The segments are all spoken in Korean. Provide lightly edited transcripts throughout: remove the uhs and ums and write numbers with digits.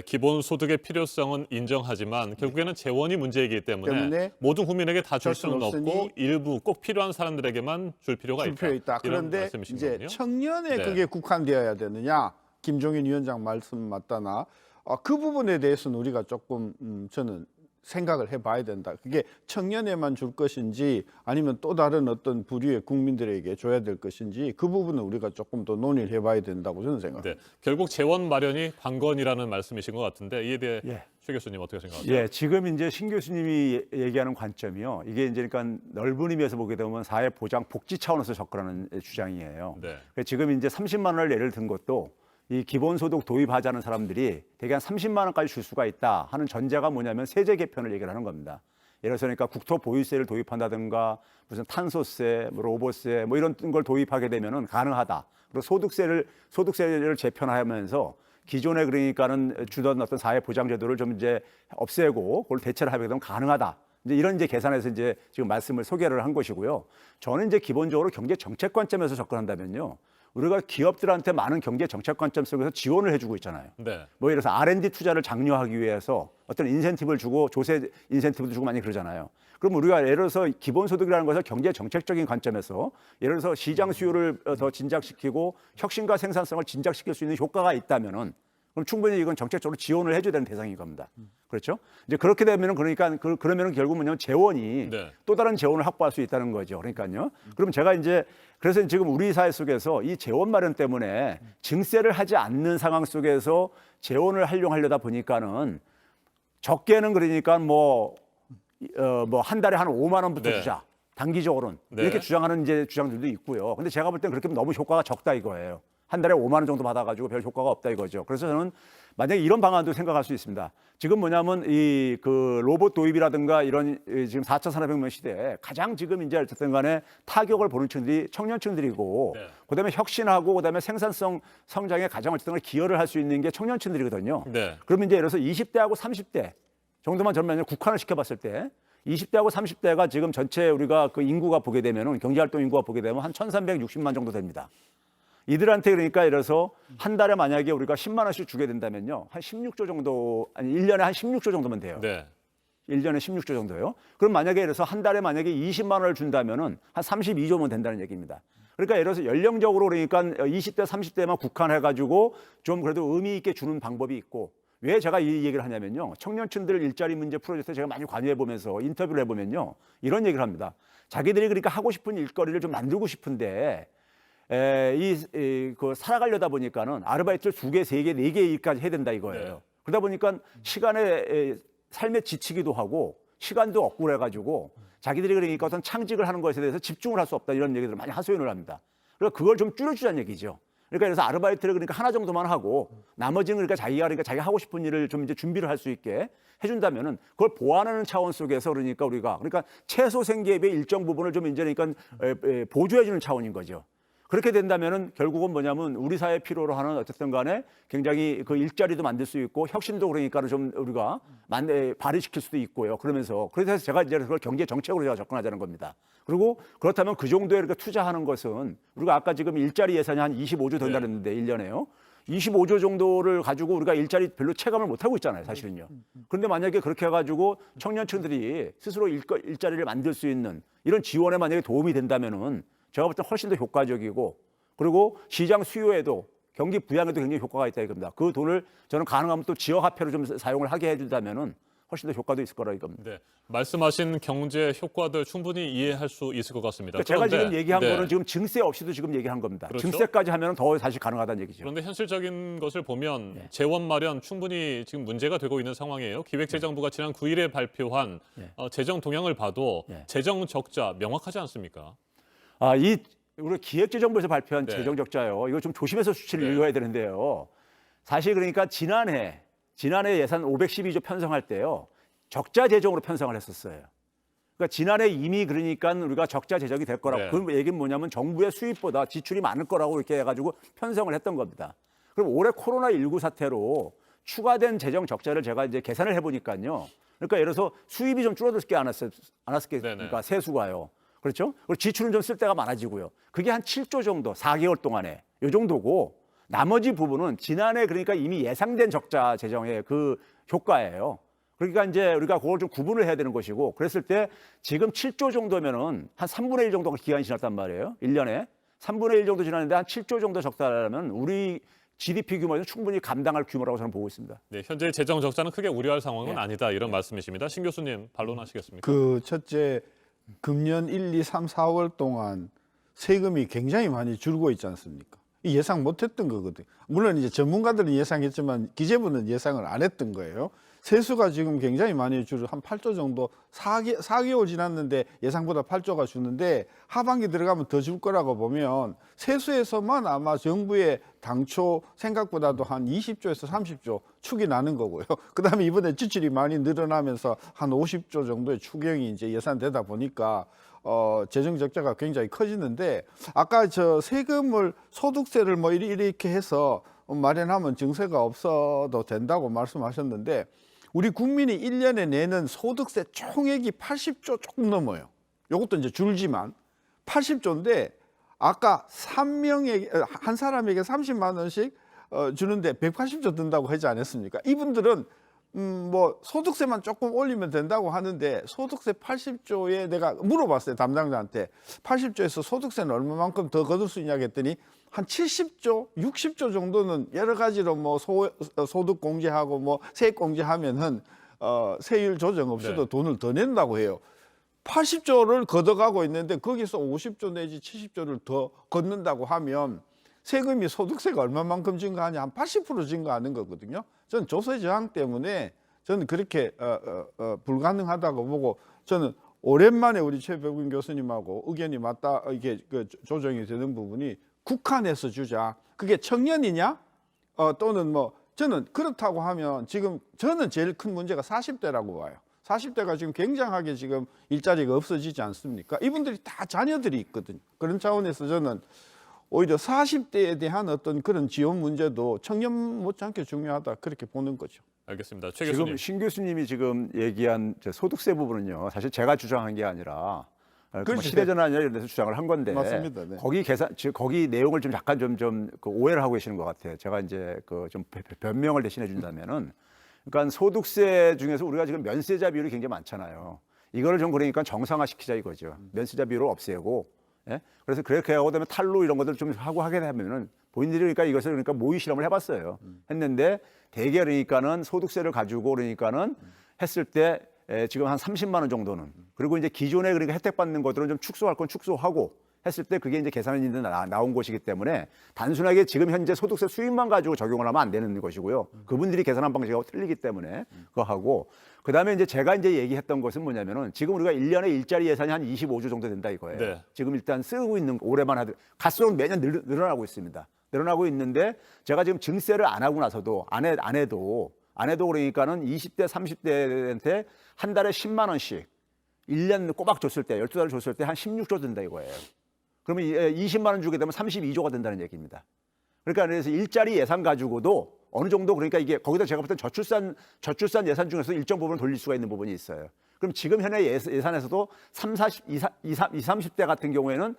기본소득의 필요성은 인정하지만 결국에는 재원이 문제이기 때문에 모든 국민에게 다 줄 수는 없고 일부 꼭 필요한 사람들에게만 줄 필요가 있다. 이런 그런데 말씀이신 이제 거군요. 청년에 그게 국한되어야 되느냐? 김종인 위원장 말씀 맞다나 그 부분에 대해서는 우리가 조금 저는 생각을 해봐야 된다. 그게 청년에만 줄 것인지 아니면 또 다른 어떤 부류의 국민들에게 줘야 될 것인지 그 부분은 우리가 조금 더 논의를 해봐야 된다고 저는 생각합니다. 결국 재원 마련이 관건이라는 말씀이신 것 같은데 이에 대해 최 교수님 어떻게 생각하세요? 예, 지금 이제 신 교수님이 얘기하는 관점이요. 이게 이제 그러니까 넓은 의미에서 보게 되면 사회 보장 복지 차원에서 접근하는 주장이에요. 지금 이제 30만 원을 예를 든 것도 이 기본소득 도입하자는 사람들이 대개 한 30만 원까지 줄 수가 있다 하는 전제가 뭐냐면 세제 개편을 얘기를 하는 겁니다. 예를 들어서 그러니까 국토 보유세를 도입한다든가 무슨 탄소세, 뭐 로봇세 뭐 이런 걸 도입하게 되면은 가능하다. 그리고 소득세를 재편하면서 기존에 그러니까는 주던 어떤 사회 보장 제도를 좀 이제 없애고 그걸 대체를 하게 되면 가능하다. 이제 이런 이제 계산에서 이제 지금 말씀을 소개를 한 것이고요. 저는 이제 기본적으로 경제 정책 관점에서 접근한다면요. 우리가 기업들한테 많은 경제 정책 관점 속에서 지원을 해주고 있잖아요. 뭐 예를 들어서 R&D 투자를 장려하기 위해서 어떤 인센티브를 주고 조세 인센티브도 주고 많이 그러잖아요. 그럼 우리가 예를 들어서 기본소득이라는 것을 경제 정책적인 관점에서 예를 들어서 시장 수요를 더 진작시키고 혁신과 생산성을 진작시킬 수 있는 효과가 있다면은 그럼 충분히 이건 정책적으로 지원을 해줘야 되는 대상인 겁니다. 그렇죠? 이제 그렇게 되면은 그러니까 그러면은 결국 뭐냐면 재원이 또 다른 재원을 확보할 수 있다는 거죠. 그러니까요. 그럼 제가 이제 그래서 지금 우리 사회 속에서 이 재원 마련 때문에 증세를 하지 않는 상황 속에서 재원을 활용하려다 보니까는 적게는 그러니까 뭐 한 달에 한 5만 원부터 주자. 단기적으로는 이렇게 주장하는 이제 주장들도 있고요. 근데 제가 볼 땐 그렇게 너무 효과가 적다 이거예요. 한 달에 5만 원 정도 받아가지고 별 효과가 없다 이거죠. 그래서 저는 만약에 이런 방안도 생각할 수 있습니다. 지금 뭐냐면 이 그 로봇 도입이라든가 이런 지금 4,400명 시대에 가장 지금 이제 어쨌든 간에 타격을 보는 층들이 청년층들이고 그다음에 혁신하고 그다음에 생산성 성장에 가장 어쨌든 간에 기여를 할 수 있는 게 청년층들이거든요. 그러면 이제 예를 들어서 20대하고 30대 정도만 저는 국한을 시켜봤을 때 20대하고 30대가 지금 전체 우리가 그 인구가 보게 되면은 경제활동 인구가 보게 되면 한 1,360만 정도 됩니다. 이들한테 그러니까 예를 들어서 한 달에 만약에 우리가 10만 원씩 주게 된다면요. 한 16조 정도, 아니 1년에 한 16조 정도면 돼요. 1년에 16조 정도요. 그럼 만약에 예를 들어서 한 달에 만약에 20만 원을 준다면은 한 32조면 된다는 얘기입니다. 그러니까 예를 들어서 연령적으로 그러니까 20대, 30대만 국한해가지고 좀 그래도 의미 있게 주는 방법이 있고 왜 제가 이 얘기를 하냐면요. 청년층들 일자리 문제 프로젝트에 제가 많이 관여해보면서 인터뷰를 해보면요. 이런 얘기를 합니다. 자기들이 그러니까 하고 싶은 일거리를 좀 만들고 싶은데 그 살아가려다 보니까는 아르바이트를 2개, 3개, 4개 일까지 해야 된다 이거예요. 그러다 보니까 시간에 삶에 지치기도 하고 시간도 없고 그래가지고 자기들이 그러니까 어떤 창직을 하는 것에 대해서 집중을 할 수 없다 이런 얘기들을 많이 하소연을 합니다. 그러니까 그걸 좀 줄여주자는 얘기죠. 그러니까 그래서 아르바이트를 그러니까 하나 정도만 하고 나머지는 그러니까 자기가 하고 싶은 일을 좀 이제 준비를 할 수 있게 해준다면은 그걸 보완하는 차원 속에서 그러니까 최소 생계비의 일정 부분을 좀 이제 그러니까 보조해주는 차원인 거죠. 그렇게 된다면은 결국은 뭐냐면 우리 사회 필요로 하는 어쨌든 간에 굉장히 그 일자리도 만들 수 있고 혁신도 그러니까 좀 우리가 발휘시킬 수도 있고요. 그래서 제가 이제 그걸 경제 정책으로 제가 접근하자는 겁니다. 그리고 그렇다면 그 정도에 이렇게 투자하는 것은 우리가 아까 지금 일자리 예산이 한 25조 된다 그랬는데 1년에요. 25조 정도를 가지고 우리가 일자리 별로 체감을 못 하고 있잖아요, 사실은요. 그런데 만약에 그렇게 해가지고 청년층들이 스스로 일자리를 만들 수 있는 이런 지원에 만약에 도움이 된다면은 제가 볼 때 훨씬 더 효과적이고 그리고 시장 수요에도 경기 부양에도 굉장히 효과가 있다 이겁니다. 그 돈을 저는 가능하면 또 지역 화폐로 좀 사용을 하게 해준다면은 훨씬 더 효과도 있을 거라 이겁니다. 말씀하신 경제 효과들 충분히 이해할 수 있을 것 같습니다. 그러니까 제가 지금 얘기한 거는 지금 증세 없이도 지금 얘기한 겁니다. 증세까지 하면 더 사실 가능하다는 얘기죠. 그런데 현실적인 것을 보면 재원 마련 충분히 지금 문제가 되고 있는 상황이에요. 기획재정부가 지난 9일에 발표한 재정 동향을 봐도 재정 적자 명확하지 않습니까? 우리 기획재정부에서 발표한 재정 적자요. 이거 좀 조심해서 수치를 읽어야 되는데요. 사실 그러니까 지난해 예산 512조 편성할 때요. 적자 재정으로 편성을 했었어요. 그러니까 지난해 이미 그러니까 우리가 적자 재정이 될 거라고. 그 얘기는 뭐냐면 정부의 수입보다 지출이 많을 거라고 이렇게 해가지고 편성을 했던 겁니다. 그럼 올해 코로나19 사태로 추가된 재정 적자를 제가 이제 계산을 해보니까요. 그러니까 예를 들어서 수입이 좀 줄어들게 않았겠습니까? 세수가요. 그렇죠? 그리고 지출은 좀 쓸 데가 많아지고요. 그게 한 7조 정도, 4개월 동안에 이 정도고 나머지 부분은 지난해 그러니까 이미 예상된 적자 재정의 그 효과예요. 그러니까 이제 우리가 그걸 좀 구분을 해야 되는 것이고, 그랬을 때 지금 7조 정도면은 한 3분의 1 정도가 기간이 지났단 말이에요. 1년에 3분의 1 정도 지났는데 한 7조 정도 적자라면 우리 GDP 규모에서 충분히 감당할 규모라고 저는 보고 있습니다. 네, 현재 재정 적자는 크게 우려할 상황은 아니다, 이런 말씀이십니다. 신 교수님 반론하시겠습니까? 그 첫째, 금년 1, 2, 3, 4월 동안 세금이 굉장히 많이 줄고 있지 않습니까? 이 예상 못했던 거거든요. 물론 이제 전문가들은 예상했지만 기재부는 예상을 안 했던 거예요. 세수가 지금 굉장히 많이 줄어 한 8조 정도 4개월 지났는데 예상보다 8조가 주는데 하반기 들어가면 더 줄 거라고 보면 세수에서만 아마 정부의 당초 생각보다도 한 20조에서 30조 축이 나는 거고요. 그다음에 이번에 지출이 많이 늘어나면서 한 50조 정도의 추경이 이제 예산되다 보니까 재정 적자가 굉장히 커지는데 아까 저 세금을 소득세를 뭐 이렇게 해서 마련하면 증세가 없어도 된다고 말씀하셨는데 우리 국민이 1년에 내는 소득세 총액이 80조 조금 넘어요. 이것도 이제 줄지만 80조인데 아까 한 사람에게 30만 원씩 주는데 180조 든다고 하지 않았습니까? 이분들은 뭐 소득세만 조금 올리면 된다고 하는데 소득세 80조에 내가 물어봤어요, 담당자한테. 80조에서 소득세는 얼마만큼 더 거둘 수 있냐고 했더니 한 70조, 60조 정도는 여러 가지로 뭐 소득 공제하고 뭐 세액 공제하면은 세율 조정 없이도 네. 돈을 더 낸다고 해요. 80조를 걷어가고 있는데 거기서 50조 내지 70조를 더 걷는다고 하면 세금이 소득세가 얼마만큼 증가하냐, 한 80% 증가하는 거거든요. 저는 조세 저항 때문에 저는 그렇게 불가능하다고 보고, 저는 오랜만에 우리 최백운 교수님하고 의견이 맞다, 이게 그 조정이 되는 부분이 국한해서 주자. 그게 청년이냐 또는 뭐, 저는 그렇다고 하면 지금 저는 제일 큰 문제가 40대라고 봐요. 40대가 지금 굉장하게 지금 일자리가 없어지지 않습니까? 이분들이 다 자녀들이 있거든요. 그런 차원에서 저는 오히려 40대에 대한 어떤 그런 지원 문제도 청년 못지않게 중요하다, 그렇게 보는 거죠. 알겠습니다. 최 지금 교수님. 신 교수님이 지금 얘기한 소득세 부분은요, 사실 제가 주장한 게 아니라 시대전환이나 이런 데서 주장을 한 건데, 맞습니다. 네. 거기 내용을 좀 약간 좀 그 오해를 하고 계시는 것 같아요. 제가 이제 그 좀 변명을 대신해 준다면은, 그러니까 소득세 중에서 우리가 지금 면세자 비율이 굉장히 많잖아요. 이거를 좀 그러니까 정상화시키자 이거죠. 면세자 비율을 없애고, 예? 그래서 그렇게 하고 그다음에 탈루 이런 것들 좀 하고 하게 되면은 본인들이 그러니까 이것을 그러니까 모의 실험을 해봤어요. 했는데 대개 그러니까는 소득세를 가지고 그러니까는 했을 때 지금 한 30만 원 정도는, 그리고 이제 기존에 그러니까 혜택 받는 것들은 좀 축소할 건 축소하고 했을 때 그게 이제 계산이 나온 것이기 때문에 단순하게 지금 현재 소득세 수입만 가지고 적용을 하면 안 되는 것이고요. 그분들이 계산한 방식하고 틀리기 때문에 그거 하고, 그다음에 이제 제가 이제 얘기했던 것은 뭐냐면은 지금 우리가 1년에 일자리 예산이 한 25조 정도 된다 이거예요. 네. 지금 지금 일단 쓰고 있는 올해만 하더라도 갈수록 매년 늘어나고 있습니다. 늘어나고 있는데 제가 지금 증세를 안 하고 나서도 안 해도 그러니까는 20대 30대한테 한 달에 10만 원씩 1년 꼬박 줬을 때 12달 줬을 때 한 16조 든다 이거예요. 그러면 20만 원 주게 되면 32조가 된다는 얘기입니다. 그러니까 그래서 일자리 예산 가지고도 어느 정도, 그러니까 이게 거기다 제가 볼 땐 저출산 예산 중에서 일정 부분을 돌릴 수가 있는 부분이 있어요. 그럼 지금 현재 예산에서도 30대 같은 경우에는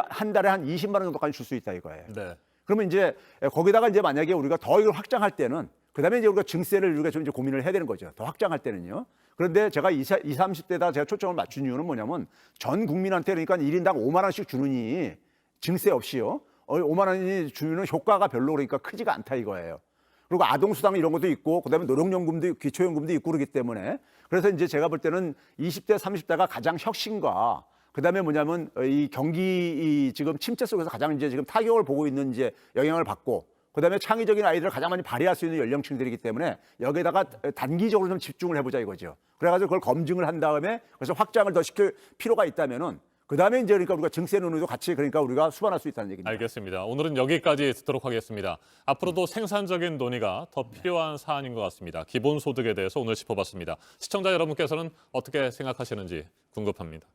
한 달에 한 20만 원 정도까지 줄 수 있다 이거예요. 네. 그러면 이제 거기다가 이제 만약에 우리가 더 이걸 확장할 때는 그다음에 이제 우리가 증세를 우리가 좀 이제 고민을 해야 되는 거죠. 더 확장할 때는요. 그런데 제가 20, 30대다 제가 초점을 맞춘 이유는 뭐냐면 전 국민한테 그러니까 1인당 5만 원씩 주느니 증세 없이요. 5만 원이 주는 효과가 별로 그러니까 크지가 않다 이거예요. 그리고 아동수당 이런 것도 있고 그다음에 노령연금도 기초연금도 있고 그러기 때문에, 그래서 이제 제가 볼 때는 20대 30대가 가장 혁신과 그다음에 뭐냐면 이 경기 지금 침체 속에서 가장 이제 지금 타격을 보고 있는 이제 영향을 받고, 그다음에 창의적인 아이들을 가장 많이 발휘할 수 있는 연령층들이기 때문에 여기에다가 단기적으로 좀 집중을 해보자 이거죠. 그래가지고 그걸 검증을 한 다음에 그래서 확장을 더 시킬 필요가 있다면은 그다음에 이제 그러니까 우리가 증세 논의도 같이 그러니까 우리가 수반할 수 있다는 얘기입니다. 알겠습니다. 오늘은 여기까지 듣도록 하겠습니다. 앞으로도 생산적인 논의가 더 필요한 사안인 것 같습니다. 기본소득에 대해서 오늘 짚어봤습니다. 시청자 여러분께서는 어떻게 생각하시는지 궁금합니다.